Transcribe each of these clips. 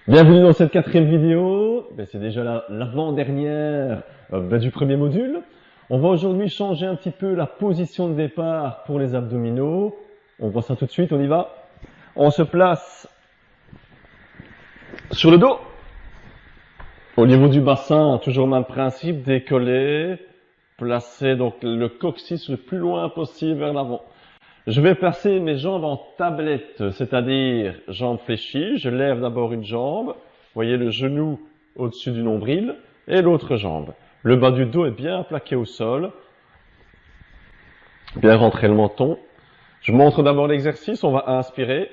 Bienvenue dans cette quatrième vidéo. C'est déjà l'avant-dernière du premier module. On va aujourd'hui changer un petit peu la position de départ pour les abdominaux. On voit ça tout de suite, on y va. On se place sur le dos. Au niveau du bassin, toujours le même principe, décoller, placer donc le coccyx le plus loin possible vers l'avant. Je vais placer mes jambes en tablette, c'est-à-dire jambes fléchies. Je lève d'abord une jambe, vous voyez le genou au-dessus du nombril, et l'autre jambe. Le bas du dos est bien plaqué au sol, bien rentrer le menton. Je montre d'abord l'exercice, on va inspirer,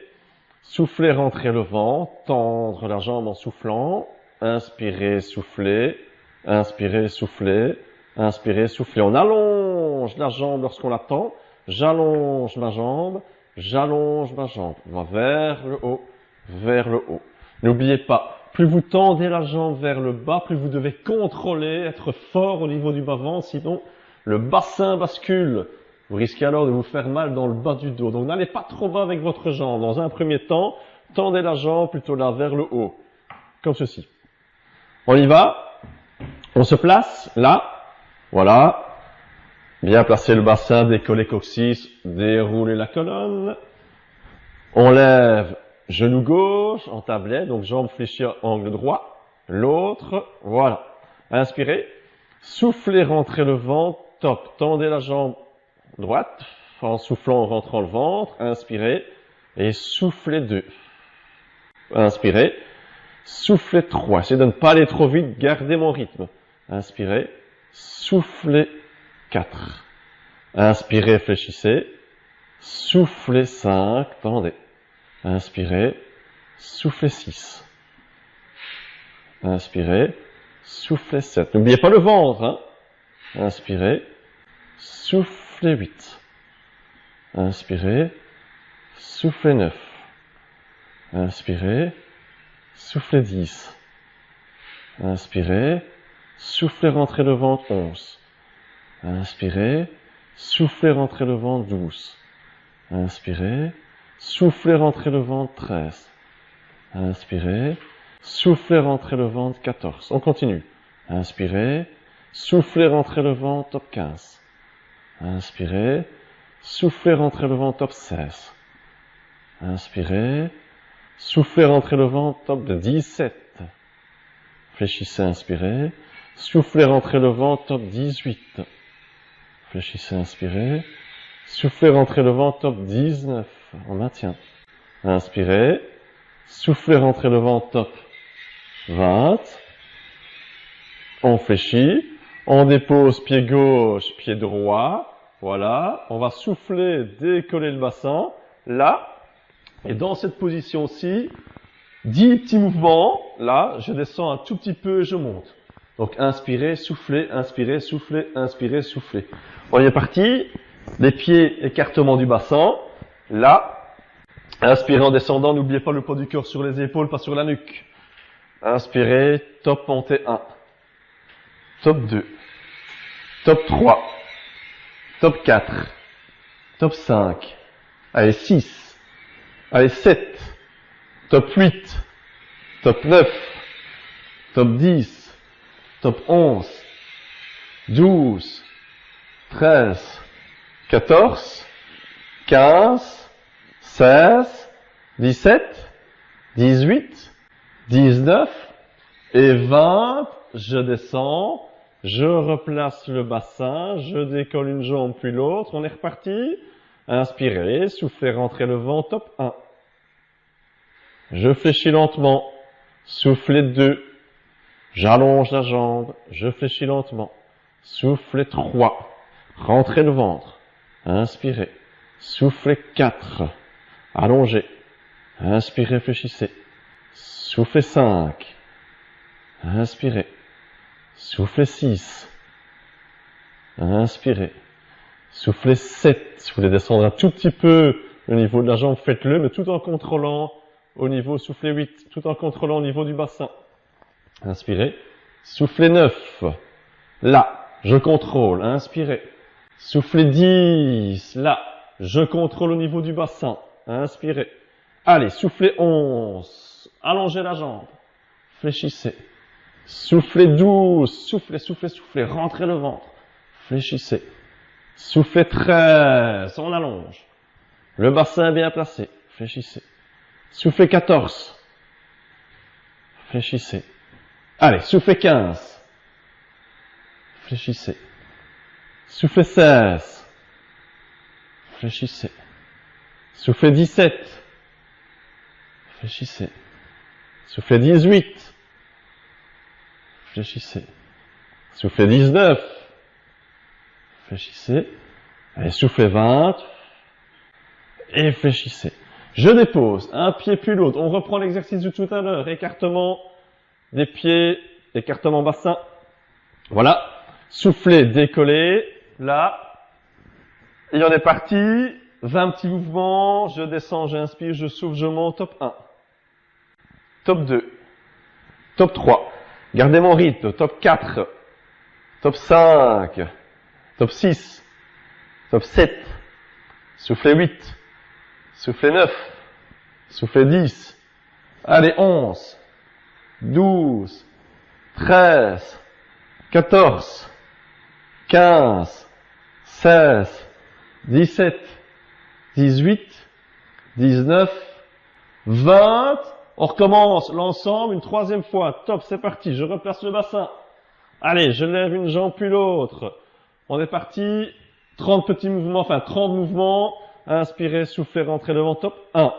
souffler, rentrer le ventre, tendre la jambe en soufflant, inspirer, souffler, inspirer, souffler, inspirer, souffler. On allonge la jambe lorsqu'on la tend. J'allonge ma jambe, j'allonge ma jambe. On va vers le haut, vers le haut. N'oubliez pas, plus vous tendez la jambe vers le bas, plus vous devez contrôler, être fort au niveau du bas-ventre, sinon le bassin bascule. Vous risquez alors de vous faire mal dans le bas du dos. Donc n'allez pas trop bas avec votre jambe. Dans un premier temps, tendez la jambe plutôt là vers le haut, comme ceci. On y va, on se place là, voilà. Bien placer le bassin, décoller coccyx, dérouler la colonne. On lève genou gauche en tablette, donc jambe fléchie angle droit. L'autre, voilà. Inspirez. Soufflez, rentrez le ventre, top. Tendez la jambe droite en soufflant, en rentrant le ventre. Inspirez et soufflez 2. Inspirez. Soufflez 3. Essayez de ne pas aller trop vite, gardez mon rythme. Inspirez. Soufflez 4. Inspirez, fléchissez. Soufflez 5, tendez. Inspirez, soufflez 6. Inspirez, soufflez 7. N'oubliez pas le ventre, hein. Inspirez, soufflez 8. Inspirez, soufflez 9. Inspirez, soufflez 10. Inspirez, soufflez, rentrez le ventre 11. Inspirez, soufflez, rentrez le ventre 12. Inspirez, soufflez, rentrez le ventre 13. Inspirez, soufflez, rentrez le ventre 14. On continue. Inspirez, soufflez, rentrez le ventre top 15. Inspirez, soufflez, rentrez le ventre top 16. Inspirez, soufflez, rentrez le ventre top 17. Fléchissez, inspirez, soufflez, rentrez le ventre top 18. Fléchissez, inspirez. Soufflez, rentrez le ventre, top 19. On maintient. Inspirez. Soufflez, rentrez le ventre, top 20. On fléchit. On dépose pied gauche, pied droit. Voilà. On va souffler, décoller le bassin. Là. Et dans cette position-ci, 10 petits mouvements. Là, je descends un tout petit peu et je monte. Donc, inspirez, soufflez, inspirez, soufflez, inspirez, soufflez. On est parti. Les pieds, écartement du bassin. Là. Inspirez en descendant. N'oubliez pas le poids du corps sur les épaules, pas sur la nuque. Inspirez. Top, montée 1. Top 2. Top 3. Top 4. Top 5. Allez, 6. Allez, 7. Top 8. Top 9. Top 10. Top 11, 12, 13, 14, 15, 16, 17, 18, 19 et 20. Je descends, je replace le bassin, je décolle une jambe puis l'autre. On est reparti. Inspirez, soufflez, rentrez le vent, top 1. Je fléchis lentement, soufflez 2. J'allonge la jambe, je fléchis lentement. Soufflez 3. Rentrez le ventre. Inspirez. Soufflez 4. Allongez. Inspirez, fléchissez. Soufflez 5. Inspirez. Soufflez 6. Inspirez. Soufflez 7. Si vous voulez descendre un tout petit peu au niveau de la jambe, faites-le, mais tout en contrôlant au niveau, soufflez 8, tout en contrôlant au niveau du bassin. Inspirez. Soufflez 9. Là, je contrôle. Inspirez. Soufflez 10. Là, je contrôle au niveau du bassin. Inspirez. Allez, soufflez 11. Allongez la jambe. fléchissez. Soufflez douce, soufflez, soufflez, soufflez, rentrez le ventre. Fléchissez. Soufflez 13, on allonge. Le bassin est bien placé, fléchissez. Soufflez 14. Fléchissez. Allez, soufflez 15. Fléchissez. Soufflez 16. Fléchissez. Soufflez 17. Fléchissez. Soufflez 18. Fléchissez. Soufflez 19. Fléchissez. Allez, soufflez 20. Et fléchissez. Je dépose un pied puis l'autre. On reprend l'exercice de tout à l'heure. Écartement des pieds, écartement bassin. Voilà. Soufflez, décollez. Là. Et on est parti. 20 petits mouvements. Je descends, j'inspire, je souffle, je monte. Top 1. Top 2. Top 3. Gardez mon rythme. Top 4. Top 5. Top 6. Top 7. Soufflez 8. Soufflez 9. Soufflez 10. Allez, 11. 12. 13. 14. 15. 16. 17. 18. 19. 20. On recommence l'ensemble une troisième fois. Top, c'est parti. Je replace le bassin. Allez, je lève une jambe puis l'autre. On est parti. 30 petits mouvements, enfin 30 mouvements. Inspirez, soufflez, rentrez devant. Top 1.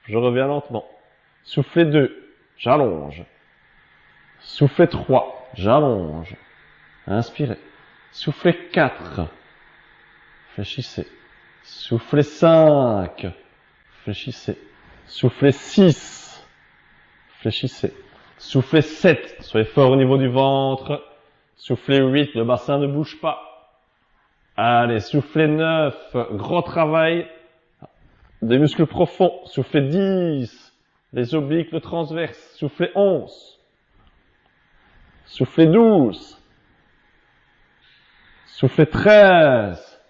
Je reviens lentement. Soufflez 2. J'allonge. Soufflez 3. J'allonge. Inspirez. Soufflez 4. Fléchissez. Soufflez 5. Fléchissez. Soufflez 6. Fléchissez. Soufflez 7. Soyez fort au niveau du ventre. Soufflez 8. Le bassin ne bouge pas. Allez, soufflez 9. Gros travail. Des muscles profonds. Soufflez 10. Les obliques, le transverse. Soufflez 11. Soufflez 12. Soufflez 13.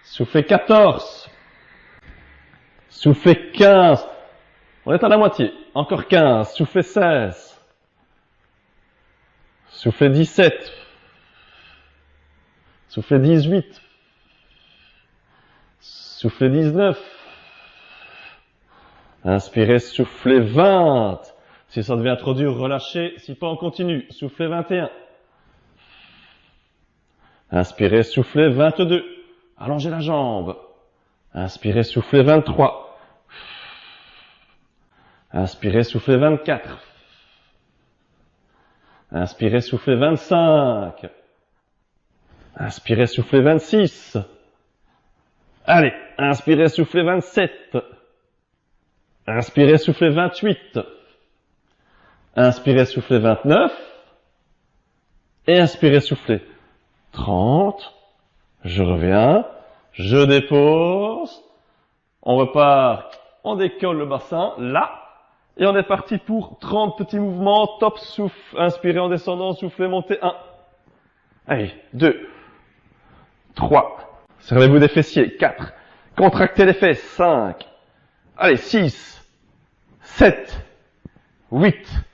Soufflez 14. Soufflez 15. On est à la moitié. Encore 15. Soufflez 16. Soufflez 17. Soufflez 18. Soufflez 19. Inspirez, soufflez 20. Si ça devient trop dur, relâchez. Si pas, on continue. Soufflez 21. Inspirez, soufflez 22. Allongez la jambe. Inspirez, soufflez 23. Inspirez, soufflez 24. Inspirez, soufflez 25. Inspirez, soufflez 26. Allez, inspirez, soufflez 27. Inspirez, soufflez 28. Inspirez, soufflez 29. Et inspirez, soufflez 30. Je reviens. Je dépose. On repart. On décolle le bassin. Là. Et on est parti pour 30 petits mouvements. Top, souffle. Inspirez en descendant. Soufflez, montez. 1. Allez. 2. 3. Servez-vous des fessiers. 4. Contractez les fesses. 5. Allez. 6. 7. 8.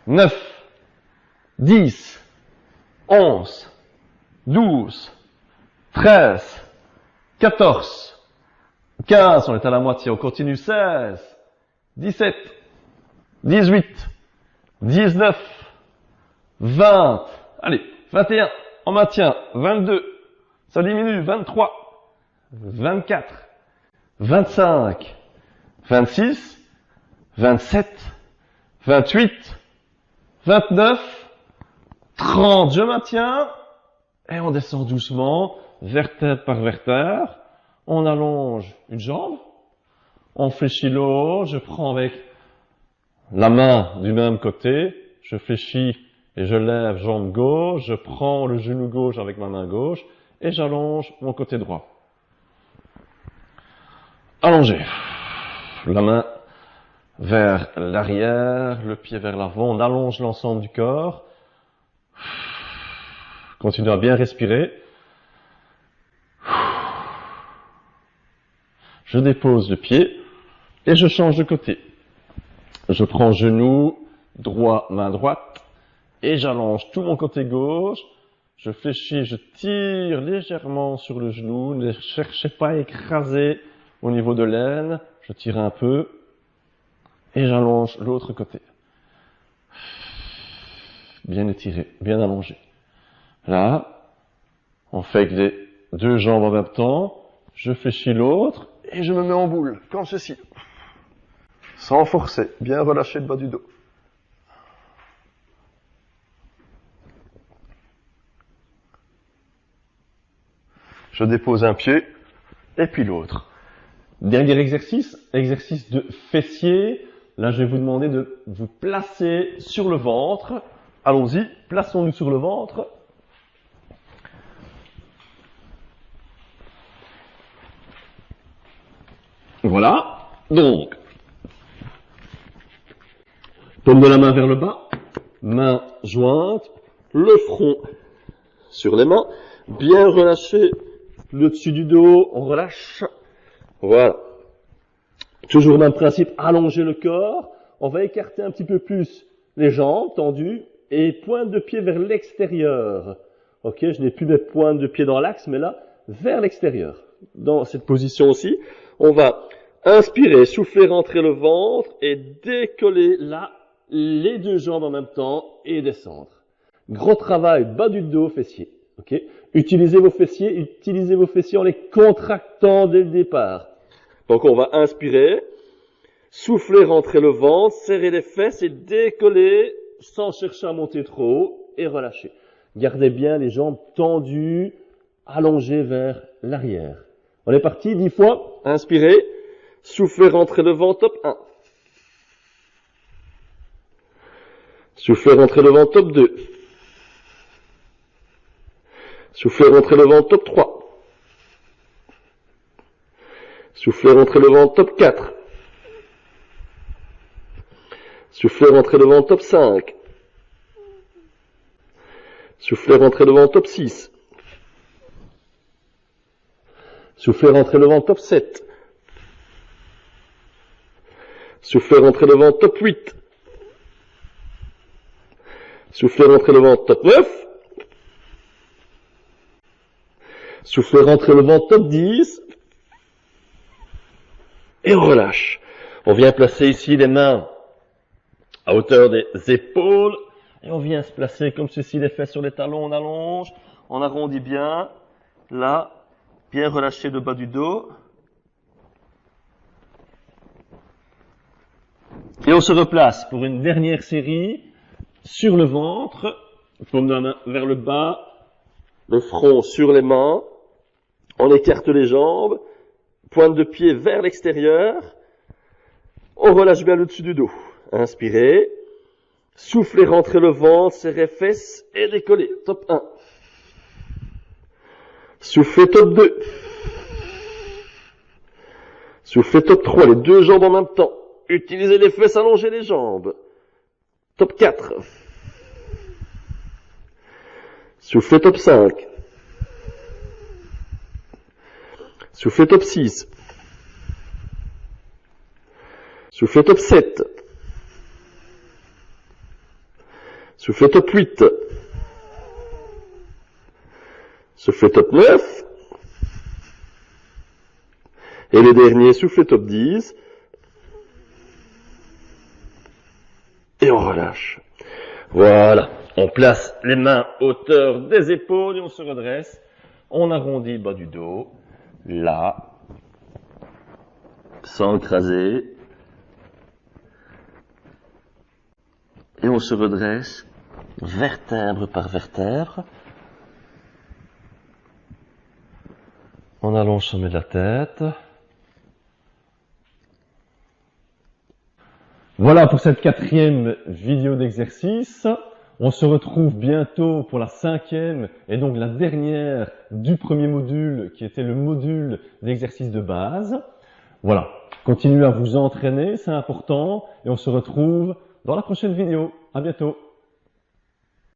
9. 10. 11. 12. 13. 14. 15. On est à la moitié. On continue. 16. 17. 18. 19. 20. Allez. 21. On maintient. 22. Ça diminue. 23. 24. 25. 26. 27. 28. 29. 30. Je maintiens. Et on descend doucement. Vertèbre par vertèbre. On allonge une jambe. On fléchit l'eau. Je prends avec la main du même côté. Je fléchis et je lève jambe gauche. Je prends le genou gauche avec ma main gauche. Et j'allonge mon côté droit. Allongé. La main vers l'arrière, le pied vers l'avant. On allonge l'ensemble du corps. Continuez à bien respirer. Je dépose le pied et je change de côté. Je prends genou droit, main droite, et j'allonge tout mon côté gauche. Je fléchis, je tire légèrement sur le genou. Ne cherchez pas à écraser au niveau de l'aine. Je tire un peu, et j'allonge l'autre côté. Bien étiré, bien allongé. Là, on fait avec les deux jambes en même temps. Je fléchis l'autre, et je me mets en boule, comme ceci. Sans forcer, bien relâcher le bas du dos. Je dépose un pied, et puis l'autre. Dernier exercice, exercice de fessier. Là, je vais vous demander de vous placer sur le ventre. Allons-y, plaçons-nous sur le ventre. Voilà, donc, paume de la main vers le bas, main jointe, le front sur les mains, bien relâcher le dessus du dos, on relâche, voilà. Toujours le même principe, allonger le corps, on va écarter un petit peu plus les jambes tendues et pointe de pied vers l'extérieur. Ok, je n'ai plus mes pointes de pied dans l'axe, mais là, vers l'extérieur. Dans cette position aussi, on va inspirer, souffler, rentrer le ventre et décoller là les deux jambes en même temps et descendre. Gros travail, bas du dos, fessiers. Okay. Utilisez vos fessiers en les contractant dès le départ. Donc on va inspirer, souffler, rentrer le ventre, serrer les fesses et décoller sans chercher à monter trop haut et relâcher. Gardez bien les jambes tendues, allongées vers l'arrière. On est parti, 10 fois. Inspirez, soufflez, rentrez le ventre, top 1. Soufflez, rentrez le ventre, top 2. Soufflez, rentrez le ventre, top 3. Soufflez, rentrez le ventre, top 4. Soufflez, rentrez le ventre, top 5. Soufflez, rentrez le ventre, top 6. Soufflez, rentrez le ventre, top 7. Soufflez, rentrez le ventre, top 8. Soufflez, rentrez le ventre, top 9. Soufflez, rentrez le ventre, top 10. Et on relâche. On vient placer ici les mains à hauteur des épaules. Et on vient se placer comme ceci, les fesses sur les talons, on allonge. On arrondit bien. Là, bien relâcher le bas du dos. Et on se replace pour une dernière série sur le ventre. Paume de la main vers le bas. Le front sur les mains. On écarte les jambes. Pointe de pied vers l'extérieur. On relâche bien le dessus du dos. Inspirez. Soufflez, rentrez le ventre, serrez fesses et décollez. Top 1. Soufflez, top 2. Soufflez, top 3. Les deux jambes en même temps. Utilisez les fesses, allongez les jambes. Top 4. Soufflez, top 5. Soufflez, top 6. Soufflez, top 7. Soufflez, top 8. Soufflez, top 9. Et le dernier, soufflez, top 10. Et on relâche. Voilà. On place les mains à hauteur des épaules et on se redresse. On arrondit le bas du dos. Là. Sans écraser. Et on se redresse vertèbre par vertèbre. On allonge le sommet de la tête. Voilà pour cette 4e vidéo d'exercice. On se retrouve bientôt pour la 5e et donc la dernière du premier module qui était le module d'exercice de base. Voilà, continuez à vous entraîner, c'est important et on se retrouve dans la prochaine vidéo. À bientôt.